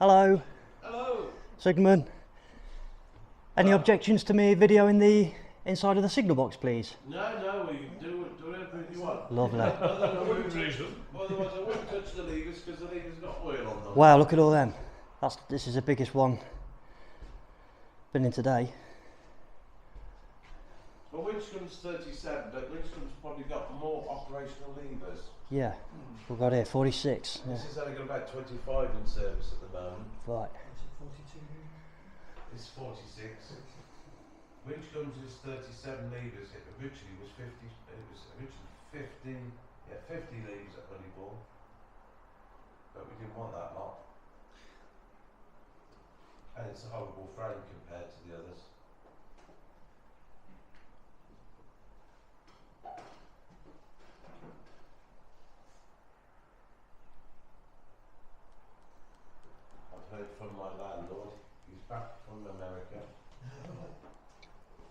Hello. Hello. Signalman. Any objections to me videoing the inside of the signal box, please? No, we do whatever you want. Lovely. Otherwise I wouldn't touch the levers because the levers got oil on them. Wow, look at all them. This is the biggest one been in today. Well, Winchcomb's 37, but Winchcomb's probably got more operational levers. Yeah, we've got here 46. Yeah. This has only got about 25 in service at the moment. Right. It's 46. Winchcomb's is 37 levers. It originally was 50. It was originally 50. Yeah, 50 levers at Honeyball. But we didn't want that lot. And it's a horrible frame compared to the others. I've heard from my landlord, he's back from America.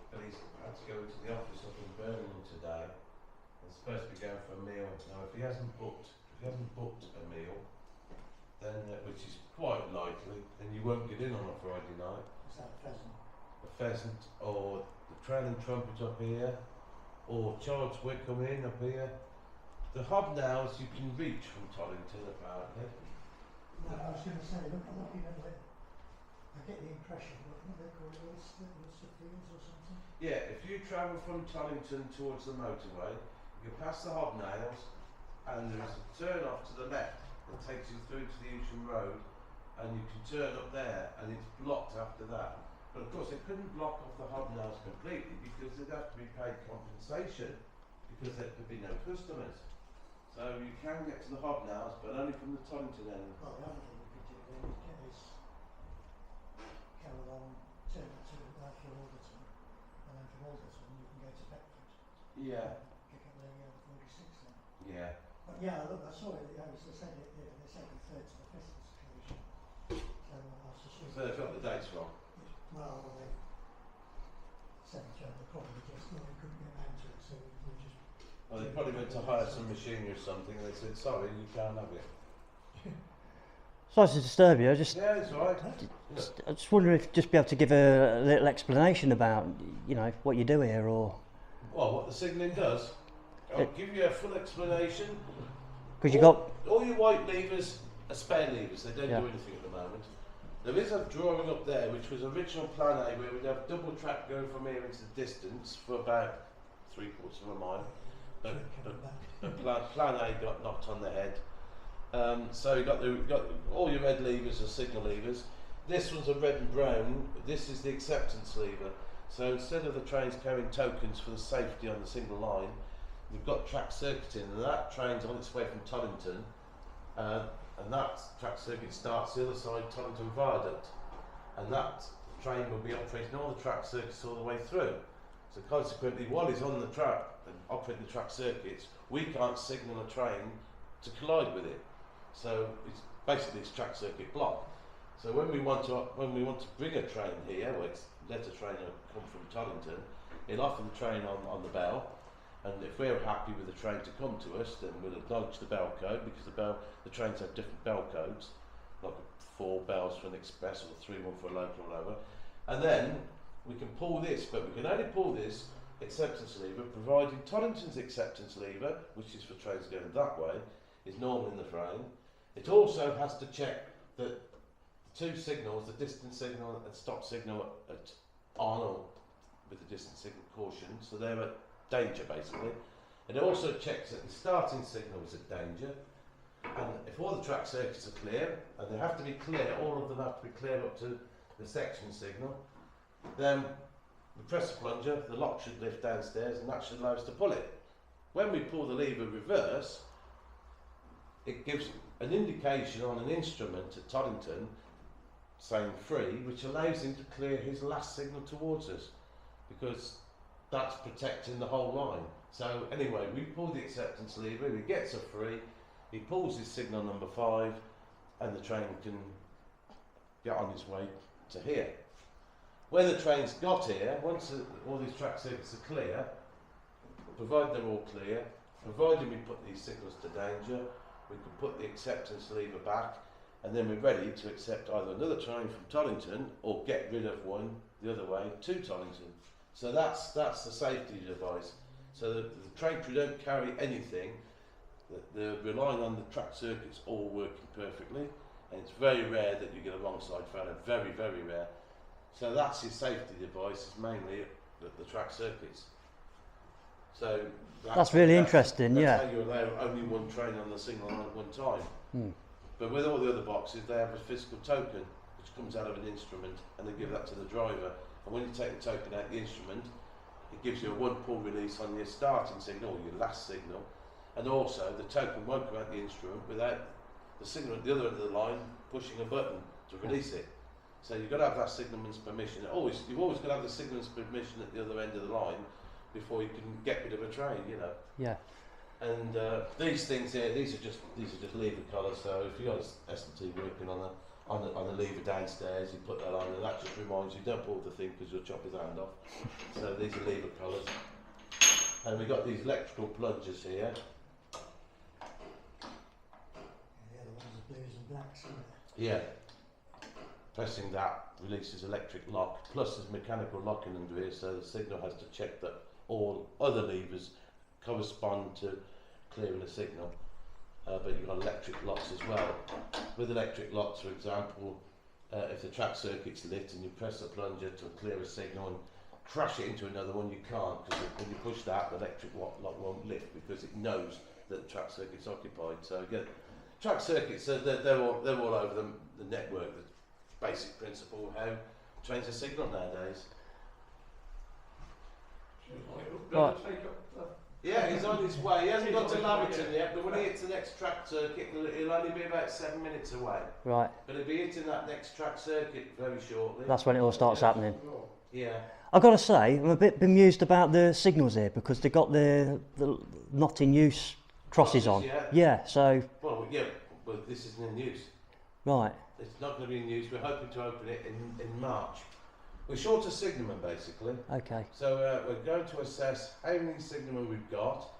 But he's had to go into the office up in Birmingham today. He's supposed to be going for a meal. Now if he hasn't booked a meal, then which is quite likely, then you won't get in on a Friday night. Is that a pheasant? A pheasant, or the trailing trumpet up here, or Charles Wickham in up here. The hobnails you can reach from Tollington apparently. No, I was going to say, looking at it, I get the impression, what they call it, Worcester Fields or something? Yeah, if you travel from Tollington towards the motorway, you pass the hobnails, and there is a turn off to the left that takes you through to the Evesham Road, and you can turn up there, and it's blocked after that. But of course, they couldn't block off the hobnails completely because they'd have to be paid compensation because there could be no customers. So you can get to the hobnails, but only from the Tollington end. Well, the other thing we could do then is go along, turn it to like your Alderton, and then from Alderton you can go to Beckford. Yeah. Pick up the 46 then. Yeah. But yeah, look, I saw it, they said the third to the fifth was closure. So I suspect. So they've got the dates wrong. Well, they said they probably just thought they couldn't get around to it, so we just. Well, they probably went to hire some machinery or something, and they said, sorry, you can't have it. Sorry to disturb you. Yeah, it's all right. I just wonder if just be able to give a little explanation about, you know, what you do here, or Well, what the signalling does, I'll give you a full explanation. because you got all your white levers are spare levers, they don't Yeah. do anything at the moment. There is a drawing up there which was original plan A where we'd have double track going from here into the distance for about 3/4 of a mile. But plan A got knocked on the head. So you got all your red levers are signal levers. This one's a red and brown. This is the acceptance lever. So instead of the trains carrying tokens for the safety on the single line, we've got track circuiting, and that train's on its way from Tollington, and that track circuit starts the other side, Tollington Viaduct, and that train will be operating all the track circuits all the way through. So consequently, while he's on the track and operating the track circuits, we can't signal a train to collide with it. So it's basically it's track circuit block. So when we want to bring a train here, or let a train come from Tollington, he'll offer the train on the bell, and if we're happy with the train to come to us, then we'll acknowledge the bell code, because the trains have different bell codes, like 4 bells for an express or 3 for a local or whatever, and then we can pull this, but we can only pull this acceptance lever providing Tollington's acceptance lever, which is for trains going that way, is normal in the frame. It also has to check that the 2 signals, the distance signal and stop signal, at on or with the distance signal caution, so they're at danger basically. It also checks that the starting signal is at danger, and if all the track circuits are clear, and they have to be clear, all of them have to be clear up to the section signal, then we press the plunger, the lock should lift downstairs, and that should allow us to pull it. When we pull the lever reverse, it gives an indication on an instrument at Tollington saying free, which allows him to clear his last signal towards us, because that's protecting the whole line. So anyway, we pull the acceptance lever, he gets a free, he pulls his signal number 5, and the train can get on his way to here. When the train's got here, once all these track circuits are clear, provided they're all clear, provided we put these signals to danger, we can put the acceptance lever back, and then we're ready to accept either another train from Tollington or get rid of one the other way to Tollington. So that's the safety device. So the train crew don't carry anything. They're relying on the track circuits all working perfectly, and it's very rare that you get a wrong side failure. Very, very rare. So that's your safety device. Is mainly the track circuits. So That's really interesting. That's Yeah. how you allow only one train on the signal line at one time. Mm. But with all the other boxes, they have a physical token which comes out of an instrument, and they give that to the driver. And when you take the token out of the instrument, it gives you a one pull release on your starting signal, or your last signal. And also, the token won't come out of the instrument without the signal at the other end of the line pushing a button to release it. So you've got to have that signalman's permission. You've always got to have the signalman's permission at the other end of the line before you can get rid of a train, you know. Yeah. And these things here, these are just lever collars. So if you've got a S&T working on the lever downstairs, you put that on, and that just reminds you, don't pull the thing because you'll chop his hand off. So these are lever collars. And we've got these electrical plungers here. The other ones are blues and blacks, isn't it? Yeah. Pressing that releases electric lock, plus there's mechanical locking under here, so the signal has to check that all other levers correspond to clearing the signal. But you've got electric locks as well. With electric locks, for example, if the track circuit's lit and you press the plunger to clear a signal and crash it into another one, you can't, because when you push that, the electric lock won't lift because it knows that the track circuit's occupied. So again, track circuits, they're all over the network, the basic principle of how trains are signalled nowadays. Right. Yeah, he's on his way. He hasn't got to Laverton yet, but when he hits the next track circuit, he'll only be about 7 minutes away. Right. But he'll be hitting that next track circuit very shortly. That's when it all starts happening. Yeah. I've got to say, I'm a bit bemused about the signals here because they've got the not in use crosses on. Yeah. Yeah. So. Well, yeah, but this isn't in use. Right. It's not going to be in use. We're hoping to open it in March. We're short of signalmen, basically. Okay. So we're going to assess how many signalmen we've got,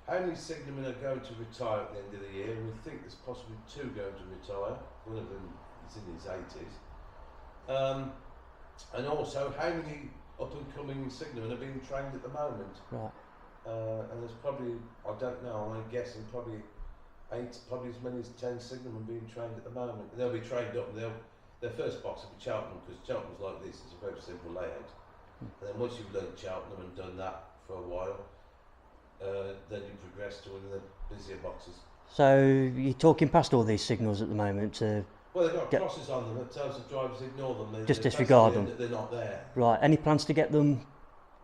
how many signalmen are going to retire at the end of the year, and we think there's possibly 2 going to retire. One of them is in his 80s. And also how many up-and-coming signalmen are being trained at the moment. Right. And there's probably, I don't know, I'm guessing probably 8, probably as many as 10 signalmen being trained at the moment. And they'll be trained up, and their first box will be Cheltenham, because Cheltenham's like this, it's a very simple layout. And then once you've learned Cheltenham and done that for a while, then you progress to one of the busier boxes. So you're talking past all these signals at the moment to. Well, they've got crosses on them that tells the drivers ignore them. Just disregard them. They're not there. Right. Any plans to get them,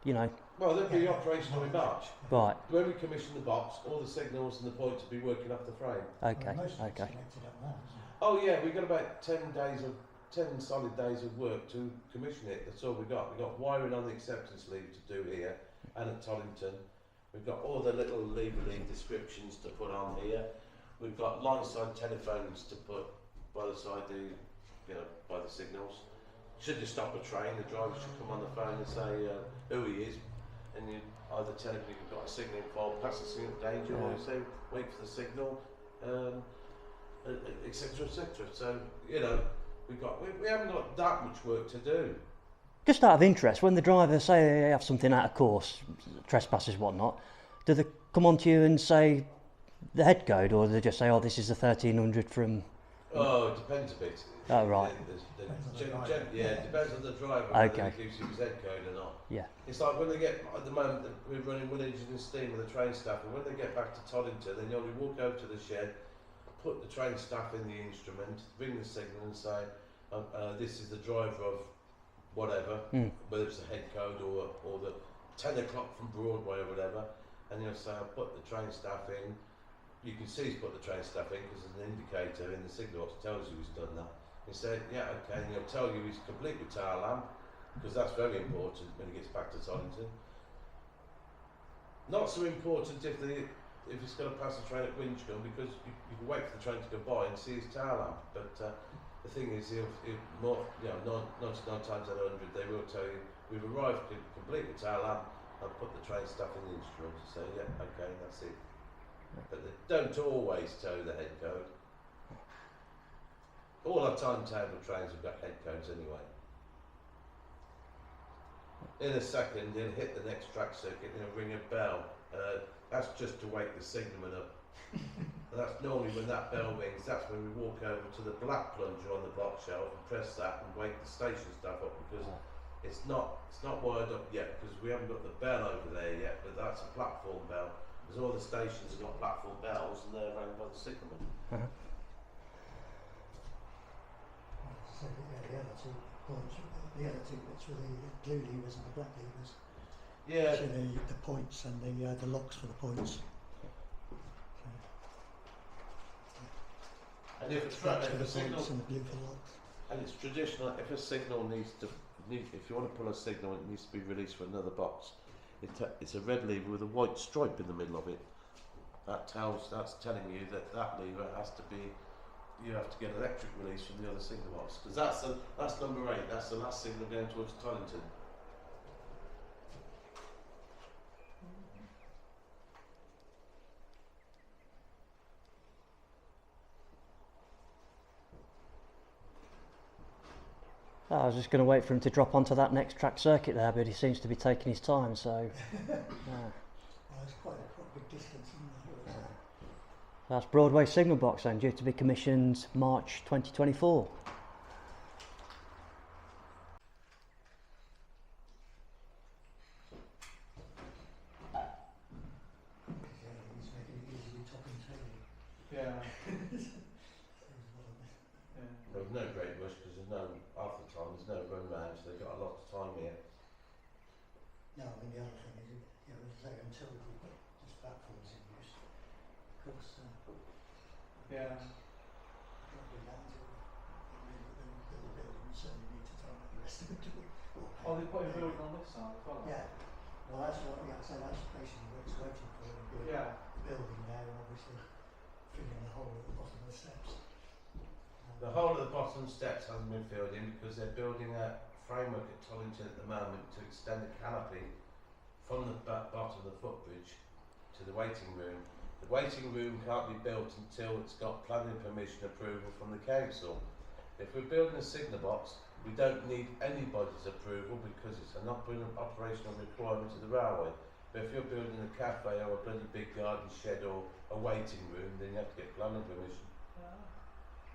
you know? Well, they'll be operational in March. Right. When we commission the box, all the signals and the points will be working off the frame. Okay. Most of it's Okay. connected up now, isn't it? Oh yeah, we've got about 10 solid days of work to commission it. That's all we've got. We've got wiring on the acceptance lever to do here and at Tollington. We've got all the little lever lead descriptions to put on here. We've got line side telephones to put by the side by the signals. Should you stop a train, the driver should come on the phone and say who he is, and you either tell him you've got a signal fault, pass the signal danger, or you say wait for the signal, etc. etc. So we haven't got that much work to do. Just out of interest, when the driver say they have something out of course, trespassers, whatnot, do they come on to you and say the head code, or do they just say, oh, this is the 1300 from? Oh, it depends a bit. Oh, right. Yeah, it depends on the driver Okay. whether he gives you his head code or not. Yeah. It's like when they get, at the moment, we're running one engine and steam with the train staff, and when they get back to Tollington, then you only walk over to the shed, put the train staff in the instrument, ring the signal and say, this is the driver of whatever, whether it's the head code or the 10 o'clock from Broadway or whatever, and you'll say, I'll put the train staff in. You can see he's put the train staff in because there's an indicator in the signal box tells you he's done that. He said, yeah, okay, and he'll tell you he's complete with tail lamp, because that's very important when he gets back to Tollington. Not so important if he's going to pass the train at Winchcombe, because you can wait for the train to go by and see his tail lamp. But the thing is, he'll more, 99 times out of 100, they will tell you, we've arrived complete with tail lamp, I'll put the train staff in the instrument and say, yeah, okay, that's it. But they don't always tell you the head code. All our timetable trains have got head codes anyway. In a second, he'll hit the next track circuit and he'll ring a bell. That's just to wake the signalman up. And that's normally when that bell rings, that's when we walk over to the black plunger on the block shelf and press that and wake the station staff up, because it's not wired up yet, because we haven't got the bell over there yet, but that's a platform bell. Because all the stations have got platform bells and they're rang by the signalman. So the other two points, the other two bits were the blue levers and the black levers. Yeah. So the points and the locks for the points. And if a signal, and the blue for locks. and it's traditional, if a signal if you want to pull a signal, it needs to be released from another box. It's a red lever with a white stripe in the middle of it. That's telling you that lever has to be. You have to get electric release from the other signal box, because that's number 8. That's the last signal going towards Tollington. I was just going to wait for him to drop onto that next track circuit there, but he seems to be taking his time, so... Well, it's quite a big distance, isn't it? That's Broadway signal box then, due to be commissioned March 2024. He's making it easily top and tailing. Yeah. There was no great rush because half the time there's no run round, so they've got a lot of time here. No, I mean the other thing is, until we've got just platforms in use, of course, Yeah. can't do that until the building certainly need to time up the rest of it. Oh, they put a building on this side as well? Yeah. Well, that's what so that's basically what it's waiting for. Yeah. The building now, and obviously filling the hole at the bottom of the steps. The whole of the bottom steps hasn't been filled in because they're building a framework at Tollington at the moment to extend the canopy from the bottom of the footbridge to the waiting room. The waiting room can't be built until it's got planning permission approval from the council. If we're building a signal box, we don't need anybody's approval because it's an operational requirement of the railway. But if you're building a cafe or a bloody big garden shed or a waiting room, then you have to get planning permission.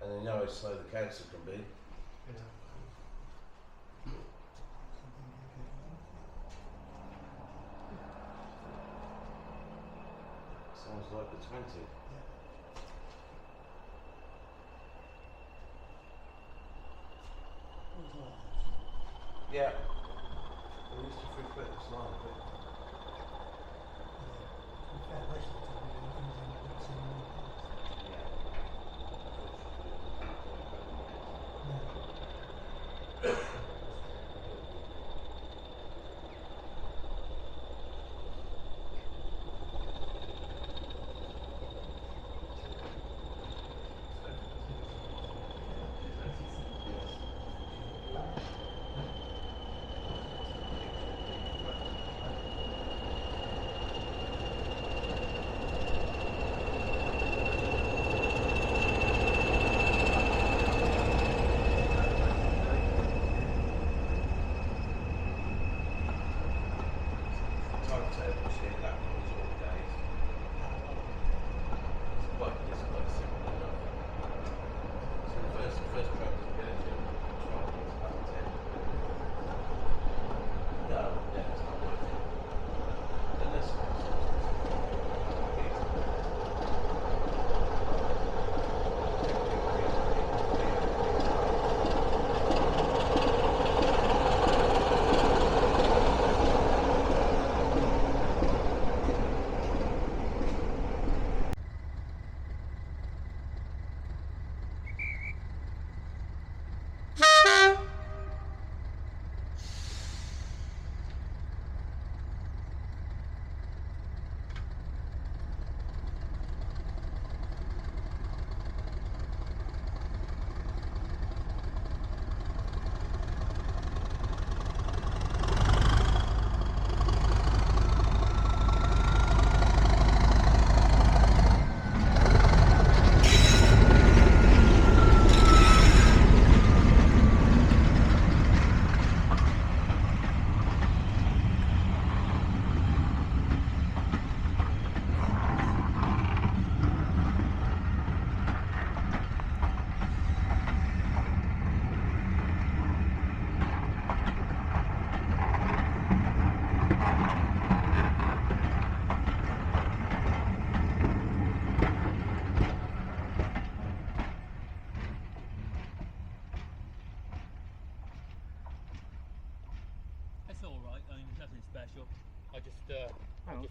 And they know how slow the council can be. Sounds like the 20. Yeah. We used to frequent this line a bit. special. I just Hang on.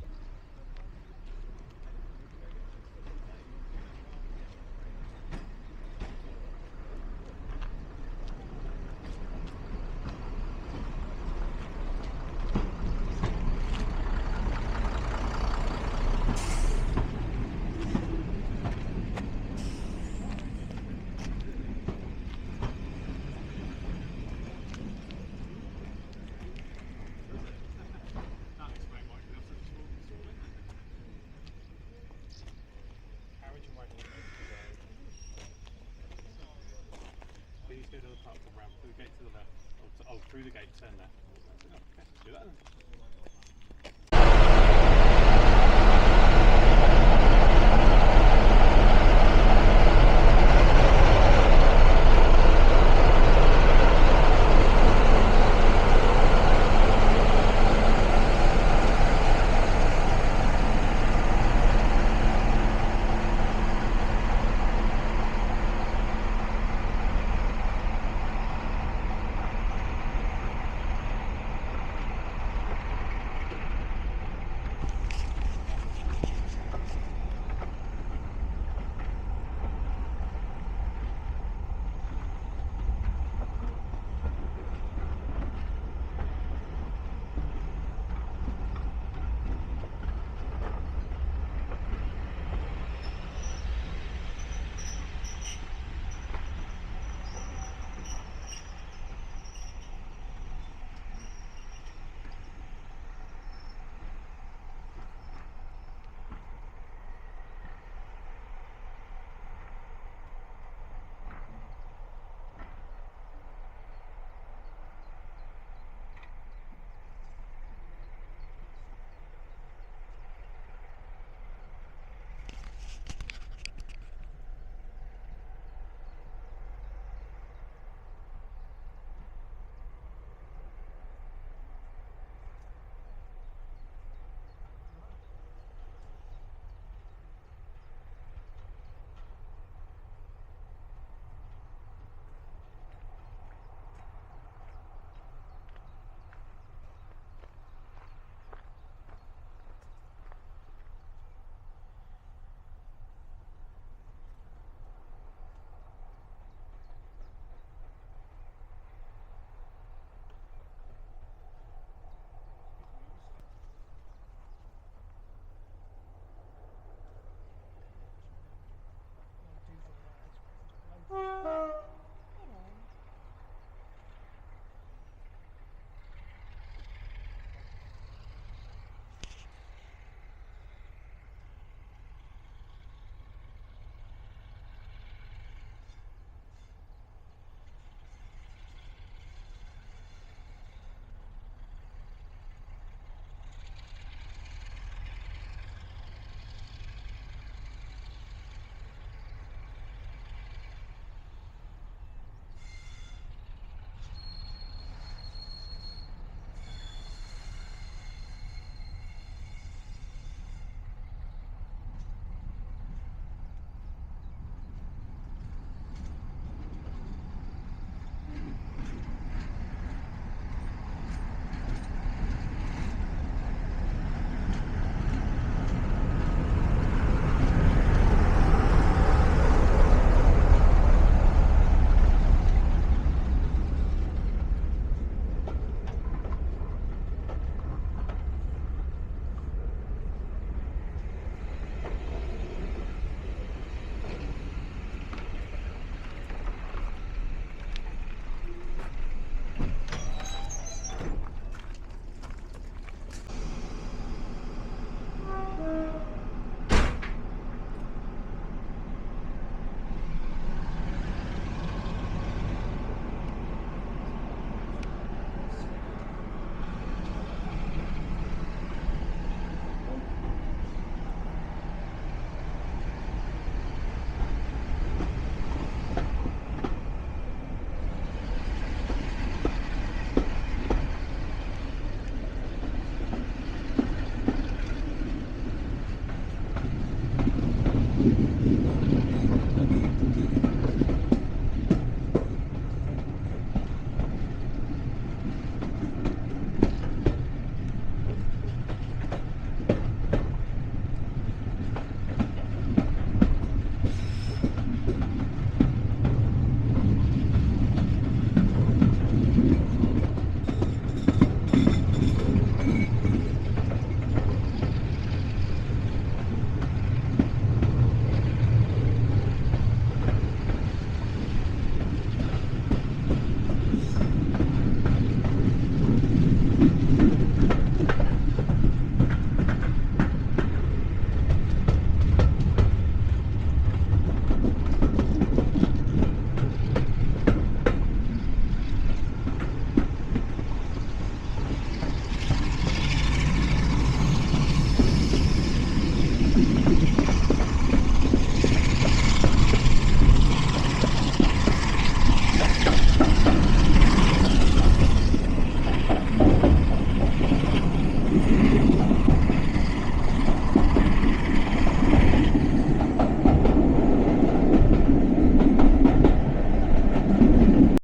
Please go to the platform ramp through the gate to the left. Oh, through the gate, turn left. Okay, do that then.